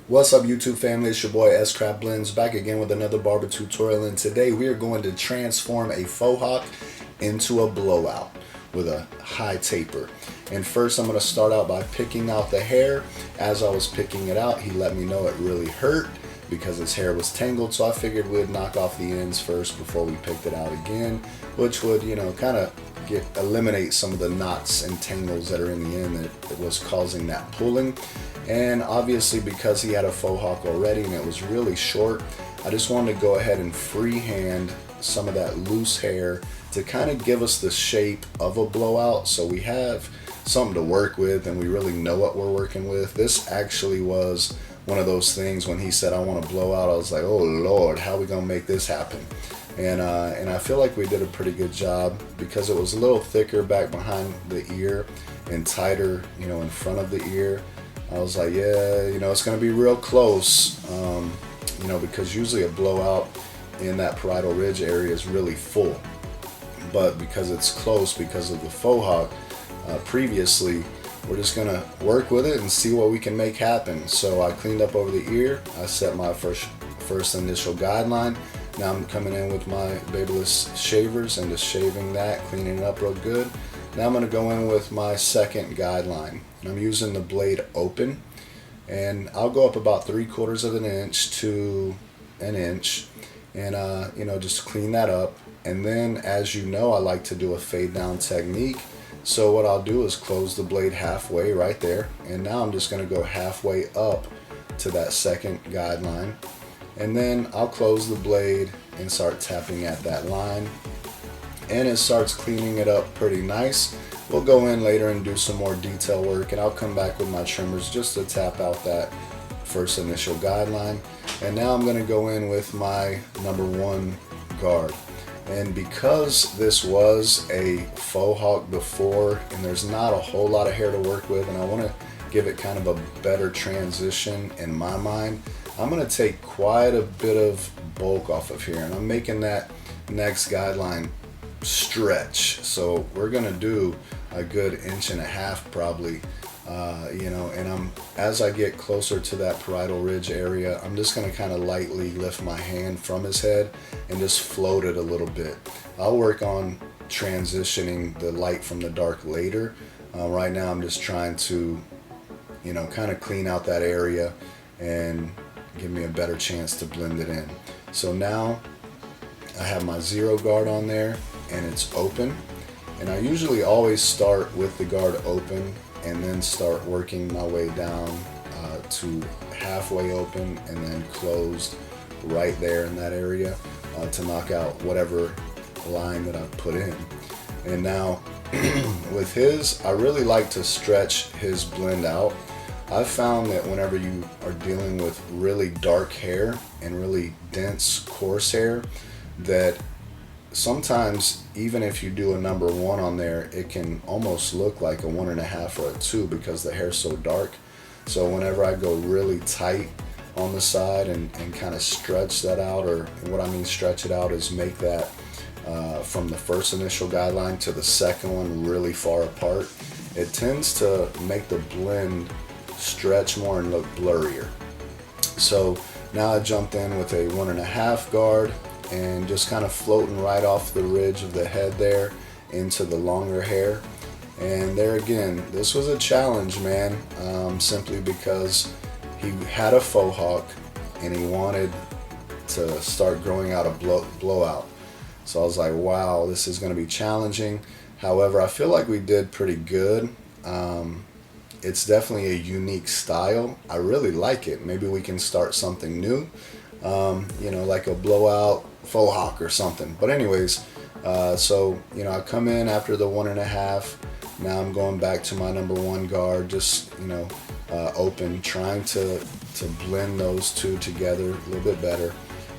What's up, YouTube family? It's your boy S.Craft Blends back again with another barber tutorial, and today we are going to transform a faux hawk into a blowout with a high taper. And first I'm going to start out by picking out the hair. As I was picking it out, he let me know it really hurt because his hair was tangled, so I figured we'd knock off the ends first before we picked it out again, which would, kind of eliminate some of the knots and tangles that are in the end that was causing that pulling. And obviously, because he had a faux hawk already and it was really short, I just wanted to go ahead and freehand some of that loose hair to kind of give us the shape of a blowout, so we have something to work with and we really know what we're working with. This actually was one of those things when he said I want to blow out, I was like, oh Lord, how are we gonna make this happen? And I feel like we did a pretty good job because it was a little thicker back behind the ear and tighter, in front of the ear. I was like, yeah, it's gonna be real close, because usually a blowout in that parietal ridge area is really full. But because it's close, because of the faux hawk previously, we're just gonna work with it and see what we can make happen. So I cleaned up over the ear. I set my first initial guideline. Now I'm coming in with my Babyless shavers and just shaving that, cleaning it up real good. Now I'm gonna go in with my second guideline. I'm using the blade open, and I'll go up about 3/4 of an inch to an inch, and just clean that up. And then, as you know, I like to do a fade down technique. So what I'll do is close the blade halfway right there, and now I'm just going to go halfway up to that second guideline, and then I'll close the blade and start tapping at that line, and it starts cleaning it up pretty nice. We'll go in later and do some more detail work, and I'll come back with my trimmers just to tap out that first initial guideline. And now I'm going to go in with my number 1 guard. And because this was a faux hawk before and there's not a whole lot of hair to work with, and I want to give it kind of a better transition in my mind, I'm going to take quite a bit of bulk off of here, and I'm making that next guideline stretch. So we're going to do a good 1.5 inches probably, and as I get closer to that parietal ridge area, I'm just going to kind of lightly lift my hand from his head and just float it a little bit. I'll work on transitioning the light from the dark later. Right now I'm just trying to kind of clean out that area and give me a better chance to blend it in. So now I have my 0 guard on there and it's open, and I usually always start with the guard open and then start working my way down to halfway open and then closed right there in that area to knock out whatever line that I've put in. And now with his, I really like to stretch his blend out. I've found that whenever you are dealing with really dark hair and really dense coarse hair, that sometimes even if you do a number 1 on there, it can almost look like a 1.5 or a 2 because the hair's so dark. So whenever I go really tight on the side and kind of stretch that out, or what I mean stretch it out is make that from the first initial guideline to the second one really far apart, it tends to make the blend stretch more and look blurrier. So now I jumped in with a 1.5 guard and just kind of floating right off the ridge of the head there into the longer hair. And there again, this was a challenge, man, simply because he had a faux hawk and he wanted to start growing out a blowout. So I was like, wow, this is going to be challenging. However, I feel like we did pretty good. It's definitely a unique style. I really like it. Maybe we can start something new, like a blowout faux hawk or something. But anyways, so I come in after the 1.5. Now I'm going back to my number 1 guard, just open, trying to blend those two together a little bit better.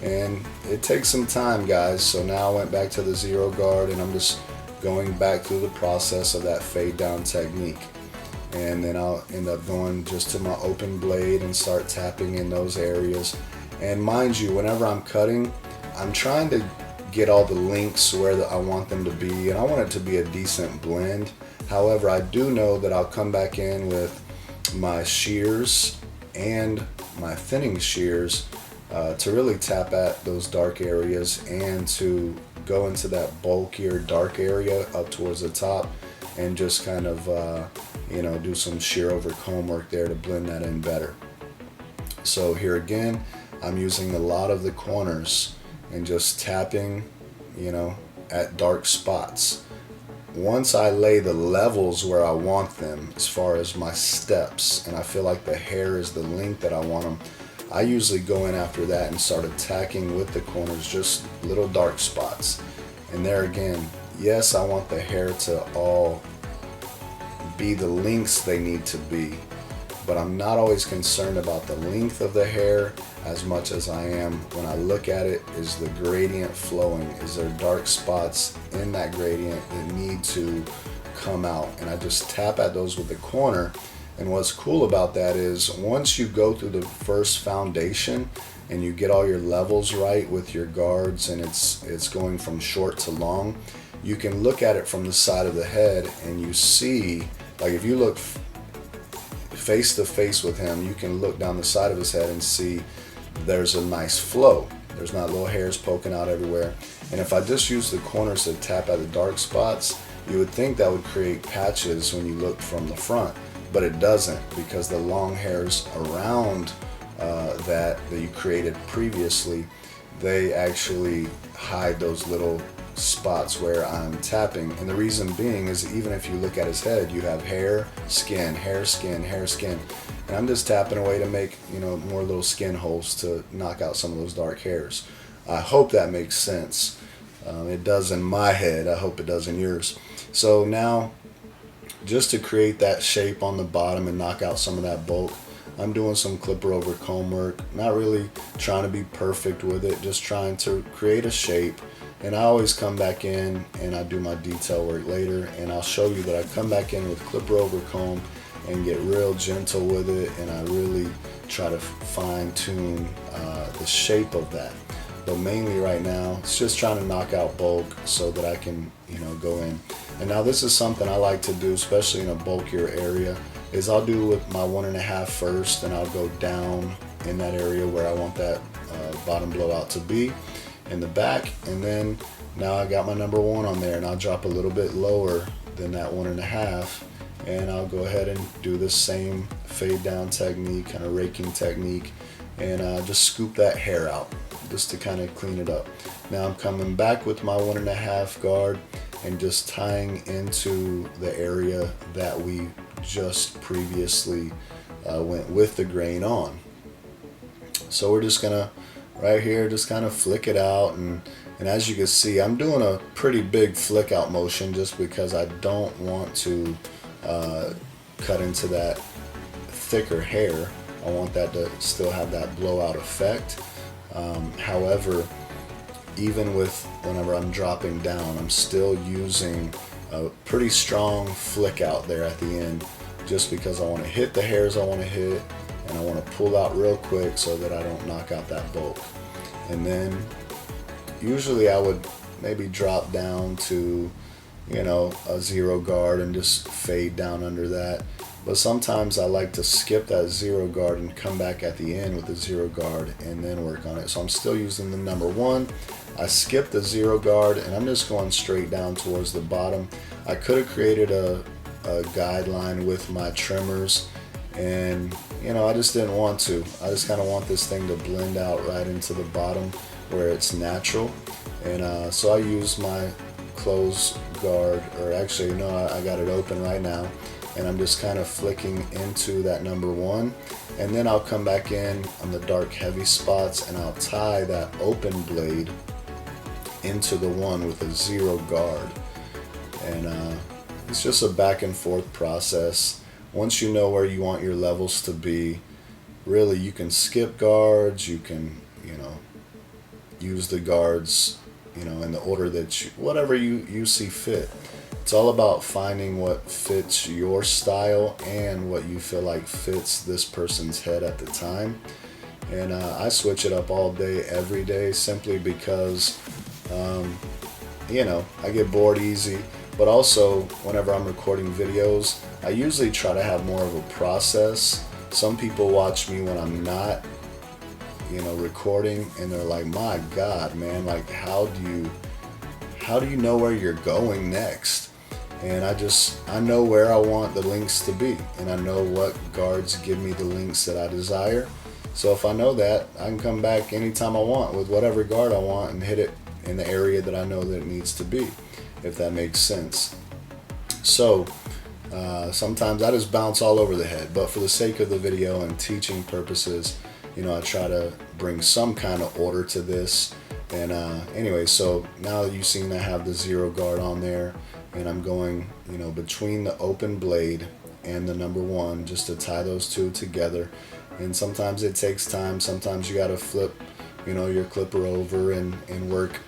And it takes some time, guys. So now I went back to the 0 guard, and I'm just going back through the process of that fade down technique. And then I'll end up going just to my open blade and start tapping in those areas. And mind you, whenever I'm cutting, I'm trying to get all the links where I want them to be, and I want it to be a decent blend. However, I do know that I'll come back in with my shears and my thinning shears to really tap at those dark areas and to go into that bulkier dark area up towards the top and just kind of do some shear over comb work there to blend that in better. So here again, I'm using a lot of the corners and just tapping at dark spots. Once I lay the levels where I want them as far as my steps, and I feel like the hair is the length that I want them, I usually go in after that and start attacking with the corners, just little dark spots. And there again, yes, I want the hair to all be the lengths they need to be, but I'm not always concerned about the length of the hair as much as I am when I look at it is the gradient flowing. Is there dark spots in that gradient that need to come out? And I just tap at those with the corner. And what's cool about that is once you go through the first foundation and you get all your levels right with your guards and it's going from short to long, you can look at it from the side of the head and you see, like if you look face to face with him, you can look down the side of his head and see there's a nice flow. There's not little hairs poking out everywhere. And if I just use the corners to tap at the dark spots, you would think that would create patches when you look from the front, but it doesn't, because the long hairs around that you created previously, they actually hide those little spots where I'm tapping. And the reason being is even if you look at his head, you have hair, skin, hair, skin, hair, skin. And I'm just tapping away to make, more little skin holes to knock out some of those dark hairs. I hope that makes sense. It does in my head. I hope it does in yours. So now, just to create that shape on the bottom and knock out some of that bulk, I'm doing some clipper over comb work. Not really trying to be perfect with it, just trying to create a shape. And I always come back in and I do my detail work later, and I'll show you that I come back in with clipper over comb and get real gentle with it, and I really try to fine tune the shape of that. But mainly right now, it's just trying to knock out bulk so that I can, go in. And now this is something I like to do, especially in a bulkier area, is I'll do with my 1.5 first, and I'll go down in that area where I want that bottom blowout to be in the back. And then now I got my number 1 on there, and I'll drop a little bit lower than that 1.5. And I'll go ahead and do the same fade down technique, kind of raking technique, and just scoop that hair out just to kind of clean it up. Now I'm coming back with my 1.5 guard and just tying into the area that we just previously went with the grain on. So we're just gonna right here just kind of flick it out, and as you can see, I'm doing a pretty big flick out motion just because I don't want to cut into that thicker hair. I want that to still have that blowout effect. However, even with whenever I'm dropping down, I'm still using a pretty strong flick out there at the end, just because I want to hit the hairs I want to hit, and I want to pull out real quick so that I don't knock out that bulk. And then usually I would maybe drop down to a 0 guard and just fade down under that. But sometimes I like to skip that 0 guard and come back at the end with the 0 guard and then work on it. So I'm still using the number 1. I skip the 0 guard and I'm just going straight down towards the bottom. I could have created a guideline with my trimmers, and I just didn't want to. I just kind of want this thing to blend out right into the bottom where it's natural. And so I use my close guard, or actually no, I got it open right now, and I'm just kind of flicking into that number 1, and then I'll come back in on the dark heavy spots and I'll tie that open blade into the 1 with a 0 guard. And it's just a back and forth process. Once you know where you want your levels to be, really you can skip guards, you can use the guards in the order that whatever you see fit. It's all about finding what fits your style and what you feel like fits this person's head at the time. And I switch it up all day, every day, simply because, I get bored easy. But also, whenever I'm recording videos, I usually try to have more of a process. Some people watch me when I'm not recording, and they're like, my God, man, like how do you know where you're going next? And I know where I want the links to be, and I know what guards give me the links that I desire. So if I know that, I can come back anytime I want with whatever guard I want and hit it in the area that I know that it needs to be, if that makes sense. So sometimes I just bounce all over the head, but for the sake of the video and teaching purposes, I try to bring some kind of order to this. And anyway, so now that you've seen I have the 0 guard on there, and I'm going, between the open blade and the number 1 just to tie those two together. And sometimes it takes time. Sometimes you got to flip, your clipper over and work,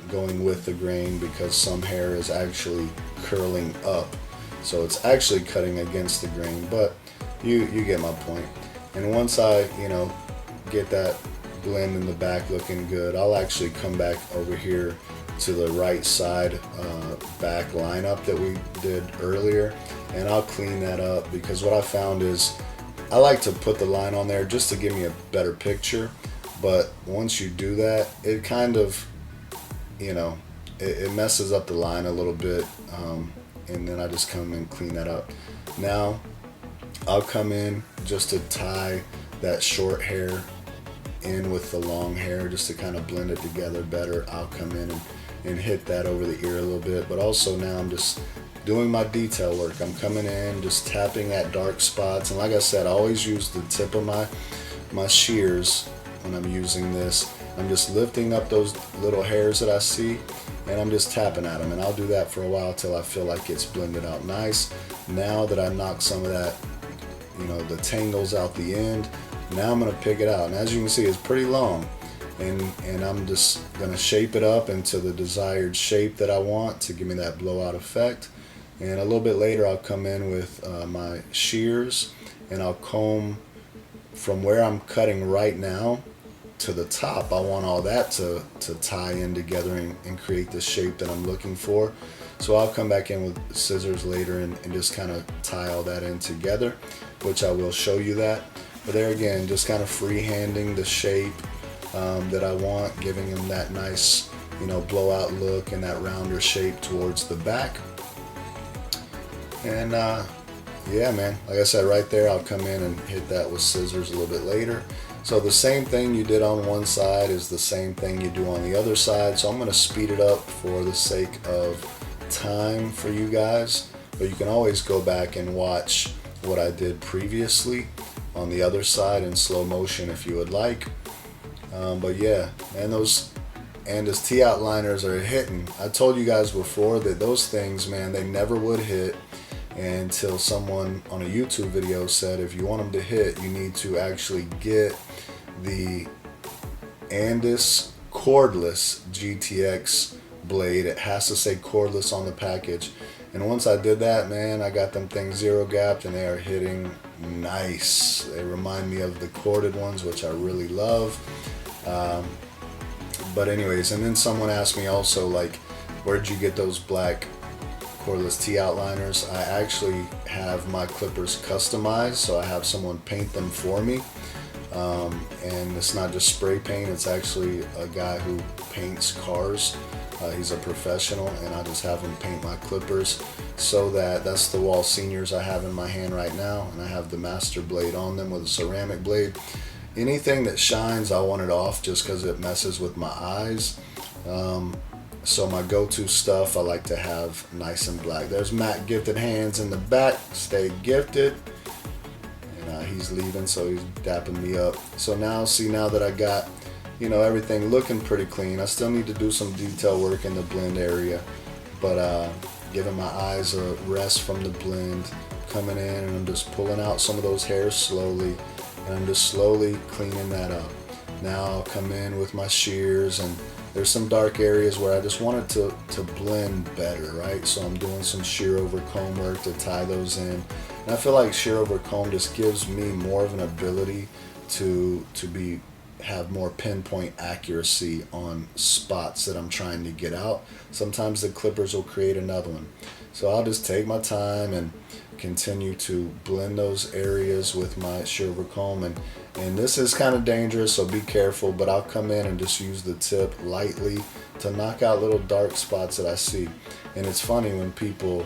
going with the grain, because some hair is actually curling up. So it's actually cutting against the grain, but you get my point. And once I, get that blend in the back looking good, I'll actually come back over here to the right side back lineup that we did earlier, and I'll clean that up, because what I found is I like to put the line on there just to give me a better picture, but once you do that, it kind of, it messes up the line a little bit, and then I just come and clean that up. Now I'll come in just to tie that short hair in with the long hair, just to kind of blend it together better. I'll come in and hit that over the ear a little bit, but also now I'm just doing my detail work. I'm coming in, just tapping at dark spots, and like I said, I always use the tip of my shears when I'm using this. I'm just lifting up those little hairs that I see, and I'm just tapping at them, and I'll do that for a while till I feel like it's blended out nice. Now that I knocked some of that, the tangles out the end, now I'm going to pick it out, and as you can see, it's pretty long, and I'm just going to shape it up into the desired shape that I want to give me that blowout effect. And a little bit later, I'll come in with my shears, and I'll comb from where I'm cutting right now to the top. I want all that to tie in together and create the shape that I'm looking for. So I'll come back in with scissors later and just kind of tie all that in together, which I will show you that. But there again, just kind of freehanding the shape that I want, giving them that nice, blowout look and that rounder shape towards the back. And yeah, man, like I said, right there, I'll come in and hit that with scissors a little bit later. So the same thing you did on one side is the same thing you do on the other side. So I'm going to speed it up for the sake of time for you guys, but you can always go back and watch what I did previously on the other side in slow motion if you would like. But yeah, and those T outliners are hitting. I told you guys before that those things, man, they never would hit until someone on a YouTube video said if you want them to hit, you need to actually get the Andis cordless GTX blade. It has to say cordless on the package. And once I did that, man, I got them things 0 gapped, and they are hitting nice. They remind me of the corded ones, which I really love. But anyways, and then someone asked me also, like, where'd you get those black cordless T outliners? I actually have my clippers customized, so I have someone paint them for me. And it's not just spray paint, it's actually a guy who paints cars. He's a professional, and I just have him paint my clippers. So that's the Wall Seniors I have in my hand right now, and I have the master blade on them with a ceramic blade. Anything that shines, I want it off just because it messes with my eyes. So my go-to stuff I like to have nice and black. There's Matt Gifted Hands in the back. Stay gifted. And he's leaving, so he's dapping me up. So now, see, now that I got, everything looking pretty clean, I still need to do some detail work in the blend area. But giving my eyes a rest from the blend, coming in, and I'm just pulling out some of those hairs slowly. And I'm just slowly cleaning that up. Now I'll come in with my shears, and there's some dark areas where I just wanted to blend better, right? So I'm doing some shear over comb work to tie those in. And I feel like shear over comb just gives me more of an ability to have more pinpoint accuracy on spots that I'm trying to get out. Sometimes the clippers will create another one. So I'll just take my time and continue to blend those areas with my shear over comb, And this is kind of dangerous, so be careful, but I'll come in and just use the tip lightly to knock out little dark spots that I see. And it's funny when people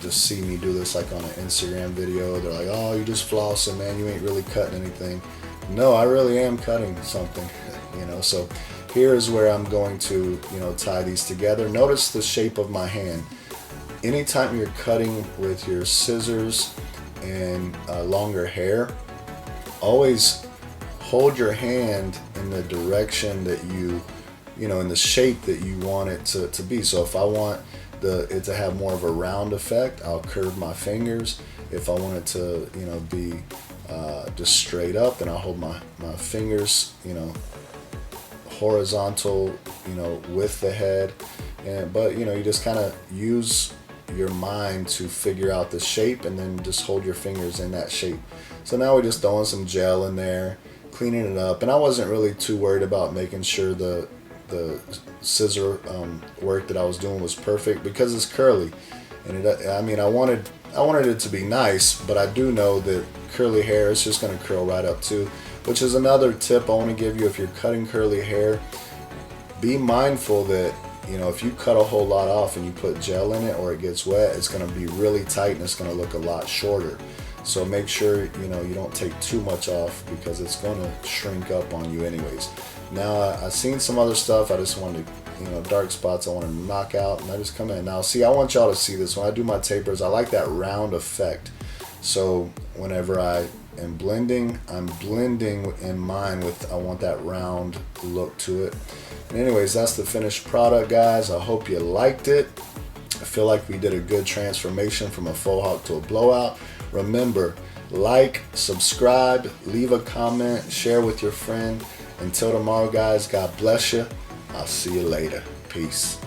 just see me do this, like on an Instagram video, they're like, oh, you just flossing, man, you ain't really cutting anything. No, I really am cutting something, you know. So here's where I'm going to, you know, tie these together. Notice the shape of my hand. Anytime you're cutting with your scissors and longer hair, always hold your hand in the direction that you know, in the shape that you want it to be. So if I want it to have more of a round effect, I'll curve my fingers. If I want it to, you know, be just straight up, then I'll hold my fingers, you know, horizontal, you know, with the head. But you know, you just kind of use your mind to figure out the shape, and then just hold your fingers in that shape. So now we're just throwing some gel in there, cleaning it up, and I wasn't really too worried about making sure the scissor work that I was doing was perfect, because it's curly, and I mean, I wanted it to be nice, but I do know that curly hair is just going to curl right up too, which is another tip I want to give you. If you're cutting curly hair, be mindful that, you know, if you cut a whole lot off and you put gel in it or it gets wet, it's going to be really tight and it's going to look a lot shorter. So make sure, you know, you don't take too much off, because it's going to shrink up on you anyways. Now I've seen some other stuff. I just wanted to, you know, dark spots I want to knock out, and I just come in. Now see, I want y'all to see this. When I do my tapers, I like that round effect. So whenever I am blending, I'm blending in mind with, I want that round look to it. And anyways, that's the finished product, guys. I hope you liked it. I feel like we did a good transformation from a faux hawk to a blowout. Remember, like, subscribe, leave a comment, share with your friend. Until tomorrow, guys, God bless you. I'll see you later. Peace.